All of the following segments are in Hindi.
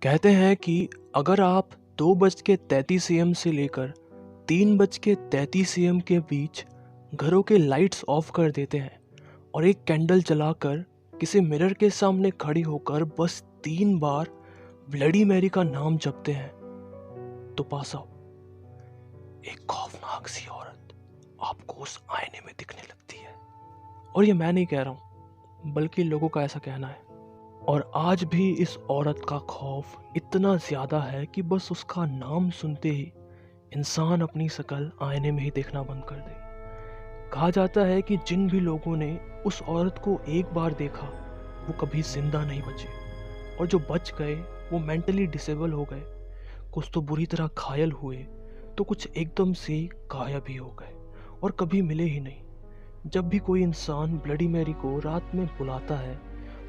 कहते हैं कि अगर आप 2:33 AM से लेकर 3:33 AM के बीच घरों के लाइट्स ऑफ कर देते हैं और एक कैंडल जलाकर किसी मिरर के सामने खड़ी होकर बस 3 बार ब्लडी मैरी का नाम जपते हैं तो पास आओ, एक खौफनाक सी औरत आपको उस आईने में दिखने लगती है। और ये मैं नहीं कह रहा हूँ, बल्कि लोगों का ऐसा कहना है। और आज भी इस औरत का खौफ इतना ज़्यादा है कि बस उसका नाम सुनते ही इंसान अपनी शक्ल आईने में ही देखना बंद कर दे। कहा जाता है कि जिन भी लोगों ने उस औरत को एक बार देखा वो कभी जिंदा नहीं बचे, और जो बच गए वो मेंटली डिसेबल हो गए, कुछ तो बुरी तरह घायल हुए, तो कुछ एकदम से गायब ही हो गए और कभी मिले ही नहीं। जब भी कोई इंसान ब्लडी मैरी को रात में बुलाता है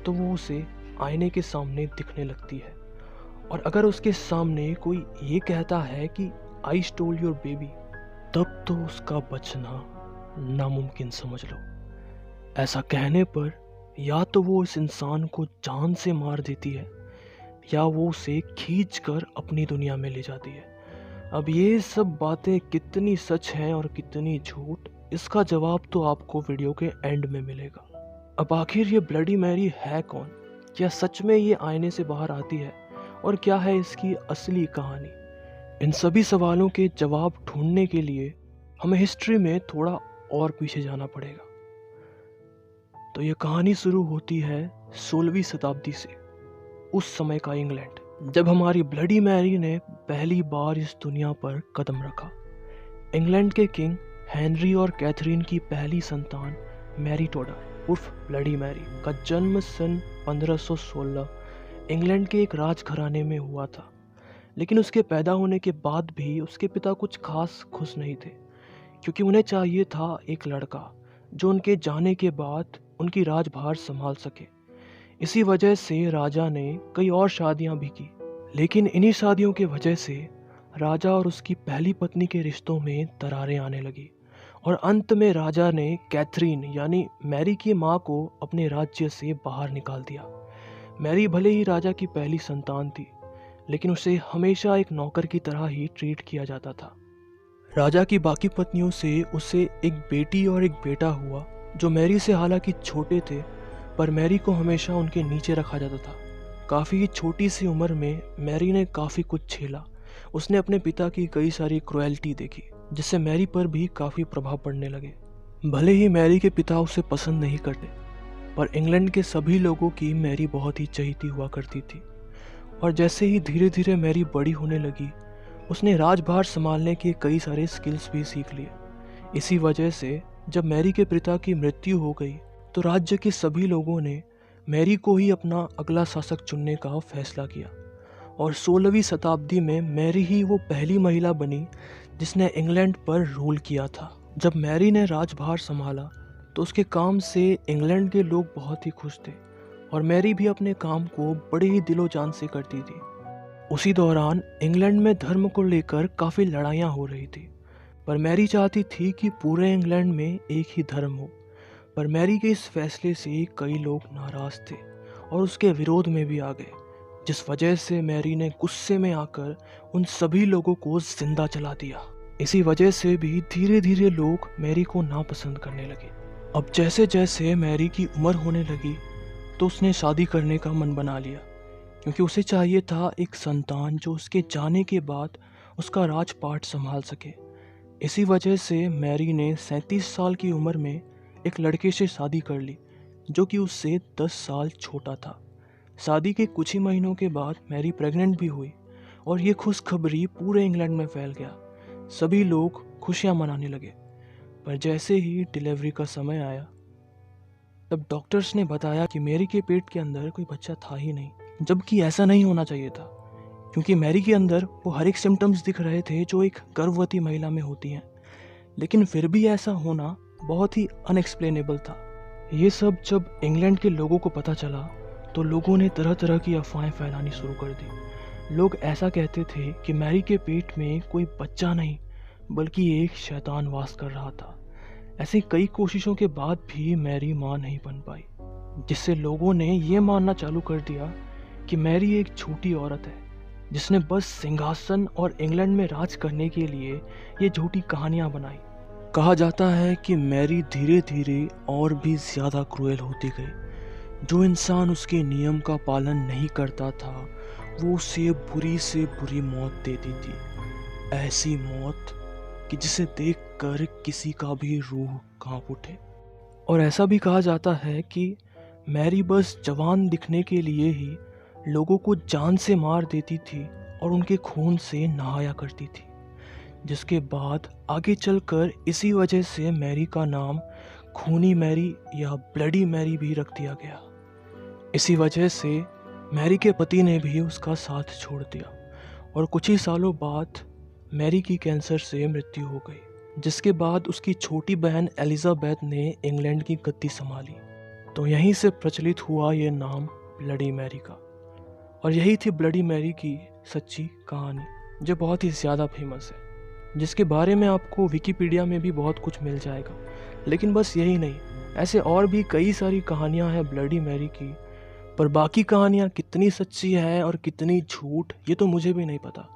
तो वो उसे आईने के सामने दिखने लगती है। और अगर उसके सामने कोई ये कहता है कि आई स्टोल योर बेबी, तब तो उसका बचना नामुमकिन समझ लो। ऐसा कहने पर या तो वो इस इंसान को जान से मार देती है या वो उसे खींच कर अपनी दुनिया में ले जाती है। अब ये सब बातें कितनी सच हैं और कितनी झूठ, इसका जवाब तो आपको वीडियो के एंड में मिलेगा। अब आखिर ये ब्लडी मैरी है कौन? क्या सच में ये आईने से बाहर आती है? और क्या है इसकी असली कहानी? इन सभी सवालों के जवाब ढूंढने के लिए हमें हिस्ट्री में थोड़ा और पीछे जाना पड़ेगा। तो ये कहानी शुरू होती है 16वीं शताब्दी से, उस समय का इंग्लैंड, जब हमारी ब्लडी मैरी ने पहली बार इस दुनिया पर कदम रखा। इंग्लैंड के किंग हेनरी और कैथरीन की पहली संतान मैरी टोडर उर्फ ब्लडी मैरी का जन्म सन 1516 इंग्लैंड के एक राजघराने में हुआ था। लेकिन उसके पैदा होने के बाद भी उसके पिता कुछ खास खुश नहीं थे, क्योंकि उन्हें चाहिए था एक लड़का जो उनके जाने के बाद उनकी राजभार संभाल सके। इसी वजह से राजा ने कई और शादियां भी की, लेकिन इन्हीं शादियों की वजह से राजा और उसकी पहली पत्नी के रिश्तों में दरारें आने लगी और अंत में राजा ने कैथरीन यानी मैरी की मां को अपने राज्य से बाहर निकाल दिया। मैरी भले ही राजा की पहली संतान थी, लेकिन उसे हमेशा एक नौकर की तरह ही ट्रीट किया जाता था। राजा की बाकी पत्नियों से उसे एक बेटी और एक बेटा हुआ, जो मैरी से हालांकि छोटे थे, पर मैरी को हमेशा उनके नीचे रखा जाता था। काफ़ी छोटी सी उम्र में मैरी ने काफ़ी कुछ झेला। उसने अपने पिता की कई सारी क्रुएल्टी देखी, जिससे मैरी पर भी काफ़ी प्रभाव पड़ने लगे। भले ही मैरी के पिता उसे पसंद नहीं करते, पर इंग्लैंड के सभी लोगों की मैरी बहुत ही चहेती हुआ करती थी। और जैसे ही धीरे धीरे मैरी बड़ी होने लगी, उसने राजभार संभालने के कई सारे स्किल्स भी सीख लिए। इसी वजह से जब मैरी के पिता की मृत्यु हो गई तो राज्य के सभी लोगों ने मैरी को ही अपना अगला शासक चुनने का फैसला किया। और 16वीं शताब्दी में मैरी ही वो पहली महिला बनी जिसने इंग्लैंड पर रूल किया था। जब मैरी ने राजभार संभाला तो उसके काम से इंग्लैंड के लोग बहुत ही खुश थे, और मैरी भी अपने काम को बड़े ही दिलो जान से करती थी। उसी दौरान इंग्लैंड में धर्म को लेकर काफ़ी लड़ाइयाँ हो रही थी, पर मैरी चाहती थी कि पूरे इंग्लैंड में एक ही धर्म हो। पर मैरी के इस फैसले से कई लोग नाराज़ थे और उसके विरोध में भी आ गए, जिस वजह से मैरी ने गुस्से में आकर उन सभी लोगों को जिंदा जला दिया। इसी वजह से भी धीरे धीरे लोग मैरी को नापसंद करने लगे। अब जैसे जैसे मैरी की उम्र होने लगी तो उसने शादी करने का मन बना लिया, क्योंकि उसे चाहिए था एक संतान जो उसके जाने के बाद उसका राजपाट संभाल सके। इसी वजह से मैरी ने 37 साल की उम्र में एक लड़के से शादी कर ली, जो कि उससे 10 साल छोटा था। शादी के कुछ ही महीनों के बाद मैरी प्रेग्नेंट भी हुई, और ये खुशखबरी पूरे इंग्लैंड में फैल गया। सभी लोग खुशियां मनाने लगे। पर जैसे ही डिलीवरी का समय आया, तब डॉक्टर्स ने बताया कि मैरी के पेट के अंदर कोई बच्चा था ही नहीं, जबकि ऐसा नहीं होना चाहिए था, क्योंकि मैरी के अंदर वो हर एक सिम्टम्स दिख रहे थे जो एक गर्भवती महिला में होती हैं। लेकिन फिर भी ऐसा होना बहुत ही अनएक्सप्लेनेबल था। ये सब जब इंग्लैंड के लोगों को पता चला तो लोगों ने तरह तरह की अफवाहें फैलानी शुरू कर दी। लोग ऐसा कहते थे कि मैरी के पेट में कोई बच्चा नहीं, बल्कि एक शैतान वास कर रहा था। ऐसी कई कोशिशों के बाद भी मैरी मां नहीं बन पाई, जिससे लोगों ने ये मानना चालू कर दिया कि मैरी एक छोटी औरत है जिसने बस सिंहासन और इंग्लैंड में राज करने के लिए ये झूठी कहानियां बनाई। कहा जाता है कि मैरी धीरे धीरे और भी ज़्यादा क्रूएल होती गई। जो इंसान उसके नियम का पालन नहीं करता था वो उसे बुरी से बुरी मौत देती थी। ऐसी मौत कि जिसे देखकर किसी का भी रूह कांप उठे। और ऐसा भी कहा जाता है कि मैरी बस जवान दिखने के लिए ही लोगों को जान से मार देती थी और उनके खून से नहाया करती थी, जिसके बाद आगे चलकर इसी वजह से मैरी का नाम खूनी मैरी या ब्लडी मैरी भी रख दिया गया। इसी वजह से मैरी के पति ने भी उसका साथ छोड़ दिया और कुछ ही सालों बाद मैरी की कैंसर से मृत्यु हो गई, जिसके बाद उसकी छोटी बहन एलिजाबेथ ने इंग्लैंड की गद्दी संभाली। तो यहीं से प्रचलित हुआ ये नाम ब्लडी मैरी का। और यही थी ब्लडी मैरी की सच्ची कहानी, जो बहुत ही ज़्यादा फेमस है, जिसके बारे में आपको विकिपीडिया में भी बहुत कुछ मिल जाएगा। लेकिन बस यही नहीं, ऐसे और भी कई सारी कहानियां हैं ब्लडी मैरी की, पर बाकी कहानियां कितनी सच्ची है और कितनी झूठ ये तो मुझे भी नहीं पता।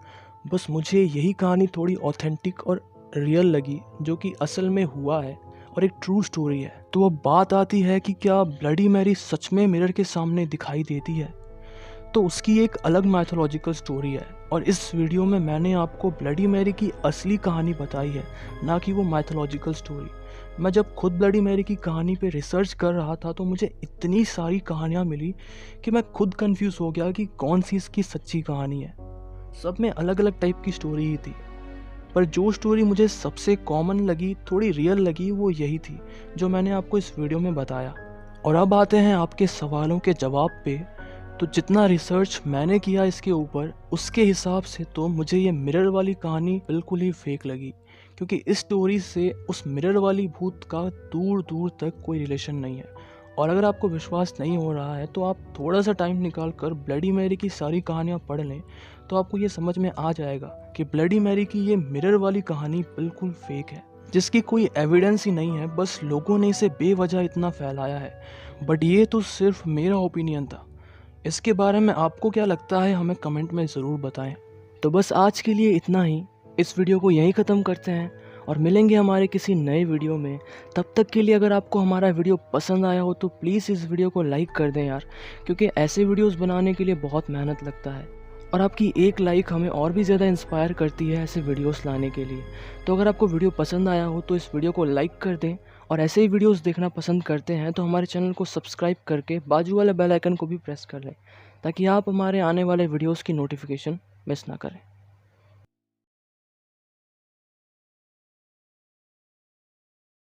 बस मुझे यही कहानी थोड़ी ऑथेंटिक और रियल लगी, जो कि असल में हुआ है और एक ट्रू स्टोरी है। तो अब बात आती है कि क्या ब्लडी मैरी सच में मिरर के सामने दिखाई देती है? तो उसकी एक अलग माइथोलॉजिकल स्टोरी है और इस वीडियो में मैंने आपको ब्लडी मैरी की असली कहानी बताई है, ना कि वो माइथोलॉजिकल स्टोरी। मैं जब खुद ब्लडी मैरी की कहानी पे रिसर्च कर रहा था तो मुझे इतनी सारी कहानियाँ मिली कि मैं खुद कंफ्यूज हो गया कि कौन सी इसकी सच्ची कहानी है। सब में अलग अलग टाइप की स्टोरी ही थी, पर जो स्टोरी मुझे सबसे कॉमन लगी, थोड़ी रियल लगी, वो यही थी जो मैंने आपको इस वीडियो में बताया। और अब आते हैं आपके सवालों के जवाब पे। तो जितना रिसर्च मैंने किया इसके ऊपर, उसके हिसाब से तो मुझे ये मिरर वाली कहानी बिल्कुल ही फेक लगी, क्योंकि इस स्टोरी से उस मिरर वाली भूत का दूर दूर तक कोई रिलेशन नहीं है। और अगर आपको विश्वास नहीं हो रहा है तो आप थोड़ा सा टाइम निकाल कर ब्लडी मैरी की सारी कहानियाँ पढ़ लें, तो आपको ये समझ में आ जाएगा कि ब्लडी मैरी की ये मिरर वाली कहानी बिल्कुल फेक है, जिसकी कोई एविडेंस ही नहीं है। बस लोगों ने इसे बेवजह इतना फैलाया है। बट ये तो सिर्फ मेरा ओपिनियन था। इसके बारे में आपको क्या लगता है हमें कमेंट में ज़रूर बताएं। तो बस आज के लिए इतना ही। इस वीडियो को यहीं ख़त्म करते हैं और मिलेंगे हमारे किसी नए वीडियो में। तब तक के लिए अगर आपको हमारा वीडियो पसंद आया हो तो प्लीज़ इस वीडियो को लाइक कर दें यार, क्योंकि ऐसे वीडियोस बनाने के लिए बहुत मेहनत लगता है और आपकी एक लाइक हमें और भी ज़्यादा इंस्पायर करती है ऐसे वीडियोस लाने के लिए। तो अगर आपको वीडियो पसंद आया हो तो इस वीडियो को लाइक कर दें, और ऐसे ही वीडियोस देखना पसंद करते हैं तो हमारे चैनल को सब्सक्राइब करके बाजू वाले बेल आइकन को भी प्रेस कर लें, ताकि आप हमारे आने वाले वीडियोस की नोटिफिकेशन मिस ना करें।